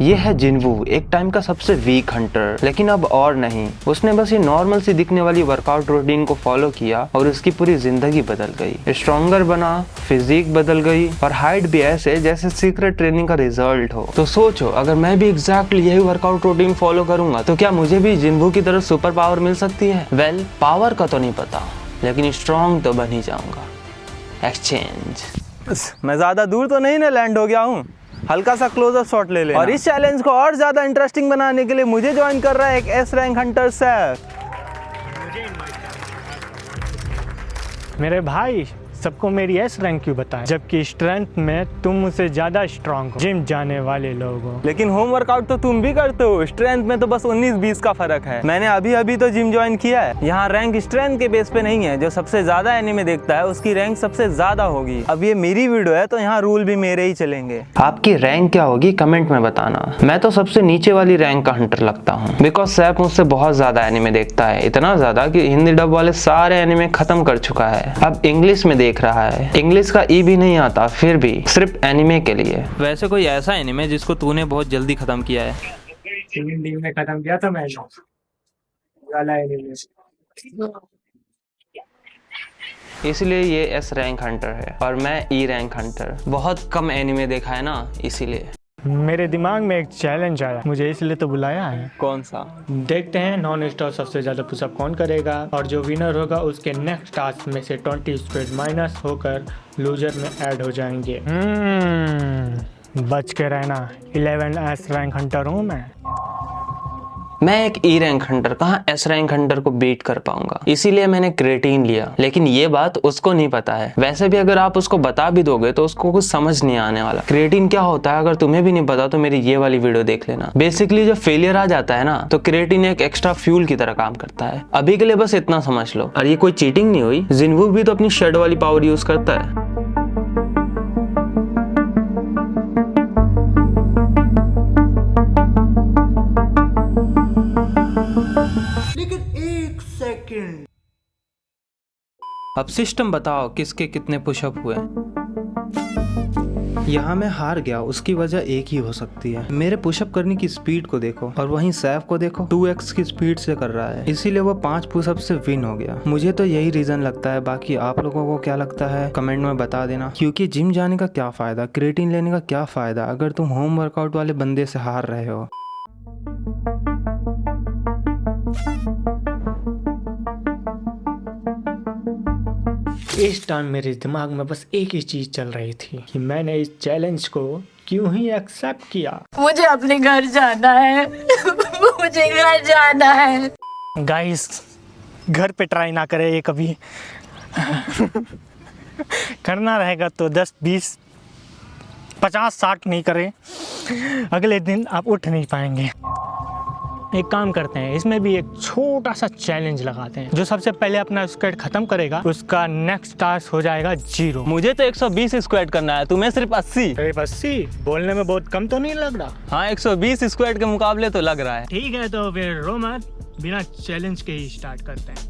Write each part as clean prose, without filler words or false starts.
ये है जिन्वू, एक टाइम का सबसे वीक हंटर, लेकिन अब और नहीं। उसने बस ये नॉर्मल सी दिखने वाली वर्कआउट रूटीन को फॉलो किया और उसकी पूरी जिंदगी बदल गई। स्ट्रॉन्गर बना, फिजिक बदल गई और हाइट भी ऐसे जैसे सीक्रेट ट्रेनिंग का रिजल्ट हो। तो सोचो, अगर मैं भी एग्जैक्टली यही वर्कआउट रूटीन फॉलो करूंगा तो क्या मुझे भी जिन्वू की तरह सुपर पावर मिल सकती है? वेल, पावर का तो नहीं पता, लेकिन स्ट्रॉन्ग तो बन ही जाऊंगा। एक्सचेंज। मैं ज्यादा दूर तो नहीं ना लैंड हो गया हूँ, हल्का सा क्लोजअप शॉट ले लेना। और इस चैलेंज को और ज्यादा इंटरेस्टिंग बनाने के लिए मुझे ज्वाइन कर रहा है एक एस रैंक हंटर सैफ। मेरे भाई, सबको मेरी एस रैंक क्यों बताएं, जबकि स्ट्रेंथ में तुम मुझसे ज्यादा स्ट्रांग हो जिम जाने वाले लोग हो। लेकिन होम वर्कआउट तो तुम भी करते हो, स्ट्रेंथ में तो बस 19-20 का फर्क है। मैंने अभी तो जिम ज्वाइन किया है। यहाँ रैंक स्ट्रेंथ के बेस पे नहीं है, जो सबसे ज्यादा एनीमे देखता है उसकी रैंक सबसे ज्यादा होगी। अब ये मेरी वीडियो है तो यहाँ रूल भी मेरे ही चलेंगे। आपकी रैंक क्या होगी कमेंट में बताना। मैं तो सबसे नीचे वाली रैंक का हंटर लगता हूँ, बिकॉज सैफ मुझसे बहुत ज्यादा एनीमे देखता है, इतना ज्यादा कि हिंदी डब वाले सारे एनीमे खत्म कर चुका है, अब इंग्लिश में देख रहा है। इंग्लिश का ई भी नहीं आता, फिर भी सिर्फ एनिमे के लिए। वैसे कोई ऐसा एनिमे जिसको तूने बहुत जल्दी खत्म किया है? 3 दिन में खत्म किया था मैंने वाला एनीमे। इसलिए ये एस रैंक हंटर है और मैं ई रैंक हंटर। बहुत कम एनिमे देखा है ना, इसीलिए। मेरे दिमाग में एक चैलेंज आया, मुझे इसलिए तो बुलाया है। कौन सा? देखते हैं नॉन स्टॉप सबसे ज्यादा पुशअप कौन करेगा, और जो विनर होगा उसके नेक्स्ट टास्क में से 20 स्पीड माइनस होकर लूजर में ऐड हो जाएंगे। बच के रहना, 11 एस रैंक हंटर हूँ मैं। मैं एक ई रैंक हंटर कहाँ एस रैंक हंटर को बीट कर पाऊंगा, इसीलिए मैंने क्रेटीन लिया। लेकिन ये बात उसको नहीं पता है। वैसे भी अगर आप उसको बता भी दोगे तो उसको कुछ समझ नहीं आने वाला। क्रेटीन क्या होता है अगर तुम्हें भी नहीं पता तो मेरी ये वाली वीडियो देख लेना। बेसिकली जब फेलियर आ जाता है ना तो क्रेटीन एक एक्स्ट्रा फ्यूल की तरह काम करता है। अभी के लिए बस इतना समझ लो। और ये कोई चीटिंग नहीं हुई, जिन्वू भी तो अपनी शेड वाली पावर यूज करता है। अब सिस्टम बताओ किसके कितने पुशअप हुए। यहाँ मैं हार गया, उसकी वजह एक ही हो सकती है। मेरे पुशअप करने की स्पीड को देखो और वहीं सैफ को देखो, 2x की स्पीड से कर रहा है, इसीलिए वो 5 पुशअप से विन हो गया। मुझे तो यही रीजन लगता है, बाकी आप लोगों को क्या लगता है कमेंट में बता देना। क्योंकि जिम जाने का क्या फायदा, क्रिएटिन लेने का क्या फायदा अगर तुम होम वर्कआउट वाले बंदे से हार रहे हो। इस टाइम मेरे दिमाग में बस एक ही चीज चल रही थी कि मैंने इस चैलेंज को क्यों ही एक्सेप्ट किया। मुझे अपने घर जाना है। मुझे घर जाना है। गाइस, घर पे ट्राई ना करे ये कभी। करना रहेगा तो 10, 20, 50, 60 नहीं करे, अगले दिन आप उठ नहीं पाएंगे। एक काम करते हैं, इसमें भी एक छोटा सा चैलेंज लगाते हैं। जो सबसे पहले अपना स्क्वाट खत्म करेगा उसका नेक्स्ट टास्क हो जाएगा 0। मुझे तो 120 स्क्वाट करना है, तुम्हें सिर्फ 80। सिर्फ 80 बोलने में बहुत कम तो नहीं लग रहा? हाँ, 120 स्क्वाट के मुकाबले तो लग रहा है। ठीक है, तो फिर रो मत, बिना चैलेंज के ही स्टार्ट करते हैं।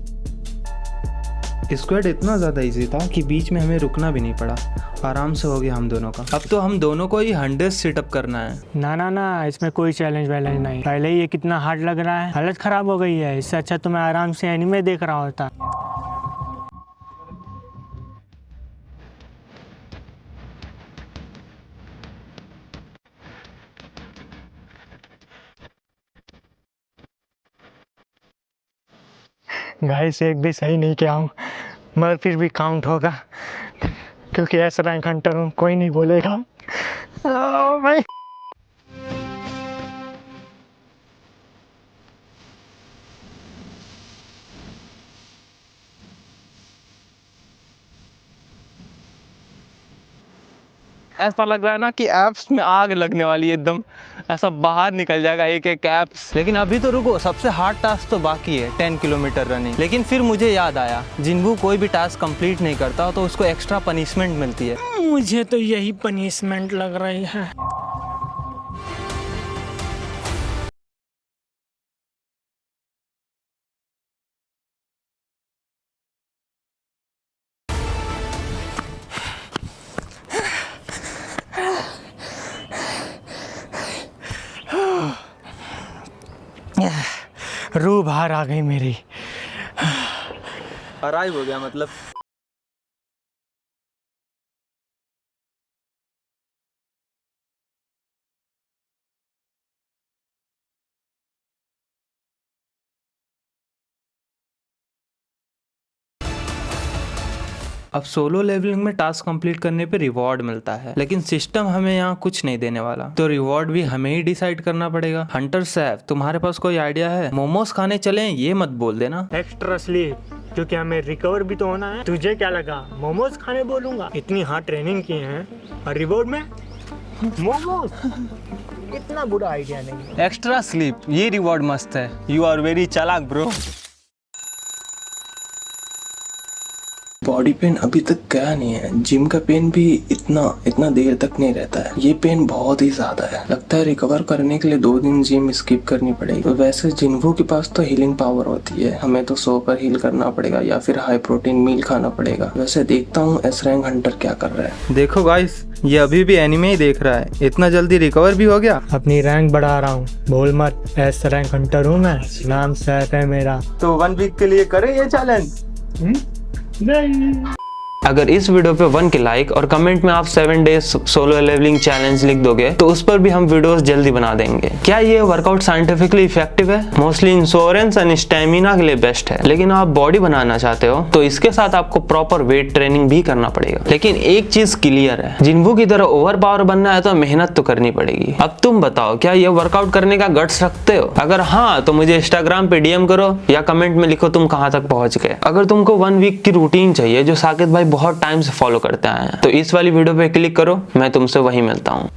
स्क्वाड इतना ज़्यादा इजी था कि बीच में हमें रुकना भी नहीं पड़ा, आराम से हो गया हम दोनों का। अब तो हम दोनों को ही 100 सिटअप करना है। ना ना ना, इसमें कोई चैलेंज वैलेंज नहीं। पहले ही ये कितना हार्ड लग रहा है, हालत खराब हो गई है। इससे अच्छा तो मैं आराम से एनीमे देख रहा होता। गाइस, एक भी सही नहीं किया हूँ मगर फिर भी काउंट होगा क्योंकि ऐसा रैंक हंटर हूँ, कोई नहीं बोलेगा। भाई ऐसा लग रहा है ना कि एप्स में आग लगने वाली है, एकदम ऐसा बाहर निकल जाएगा एक एक एप्स। लेकिन अभी तो रुको, सबसे हार्ड टास्क तो बाकी है, 10 किलोमीटर रनिंग। लेकिन फिर मुझे याद आया, जिन्वू कोई भी टास्क कंप्लीट नहीं करता तो उसको एक्स्ट्रा पनिशमेंट मिलती है। मुझे तो यही पनिशमेंट लग रही है। रूह बाहर आ गई मेरी। अराइव हो गया मतलब। अब सोलो लेवलिंग में टास्क कंप्लीट करने पे रिवॉर्ड मिलता है, लेकिन सिस्टम हमें यहाँ कुछ नहीं देने वाला, तो रिवॉर्ड भी हमें ही डिसाइड करना पड़ेगा। हंटर सैफ, तुम्हारे पास कोई आइडिया है? मोमोज खाने चलें ये मत बोल देना। एक्स्ट्रा स्लीप, क्योंकि हमें रिकवर भी तो होना है। तुझे क्या लगा मोमोज खाने बोलूंगा? इतनी हार्ड ट्रेनिंग की है और रिवॉर्ड में मोमोज? इतना बुरा आइडिया नहीं है। एक्स्ट्रा स्लीप, ये रिवॉर्ड मस्त है। यू आर वेरी चालाक ब्रो। बॉडी पेन अभी तक गया नहीं है। जिम का पेन भी इतना देर तक नहीं रहता है। ये पेन बहुत ही ज्यादा है। लगता है रिकवर करने के लिए 2 दिन जिम स्किप करनी पड़ेगी। तो वैसे जिन्हों के पास तो हीलिंग पावर होती है, हमें तो सोकर हील करना पड़ेगा या फिर हाई प्रोटीन मील खाना पड़ेगा। वैसे देखता हूँ एस रैंक हंटर क्या कर रहा है। देखो गाइस, ये अभी भी एनिमे ही देख रहा है। इतना जल्दी रिकवर भी हो गया। अपनी रैंक बढ़ा रहा हूँ, भूल मत। एस रैंक हंटर हूँ मैं, नाम सैफ है मेरा। तो 1 वीक के लिए करें ये चैलेंज? नहीं। अगर इस वीडियो पे 1 के लाइक और कमेंट में आप 7 डेज सोलो लेवलिंग चैलेंज लिख दोगे तो उस पर भी हम वीडियोस जल्दी बना देंगे। क्या ये वर्कआउट साइंटिफिकली इफेक्टिव है? मोस्टली इंश्योरेंस एंड स्टेमिना के लिए बेस्ट है, लेकिन आप बॉडी बनाना चाहते हो तो इसके साथ आपको प्रॉपर वेट ट्रेनिंग भी करना पड़ेगा। लेकिन एक चीज क्लियर है, जिन्हों की तरह ओवर पावर बनना है तो मेहनत तो करनी पड़ेगी। अब तुम बताओ, क्या ये वर्कआउट करने का गट्स रखते हो? अगर हाँ तो मुझे इंस्टाग्राम पे DM करो या कमेंट में लिखो तुम कहाँ तक पहुंच गए। अगर तुमको 1 वीक की रूटीन चाहिए जो साकिब भाई बहुत टाइम से फॉलो करते आए हैं तो इस वाली वीडियो पे क्लिक करो, मैं तुमसे वहीं मिलता हूँ।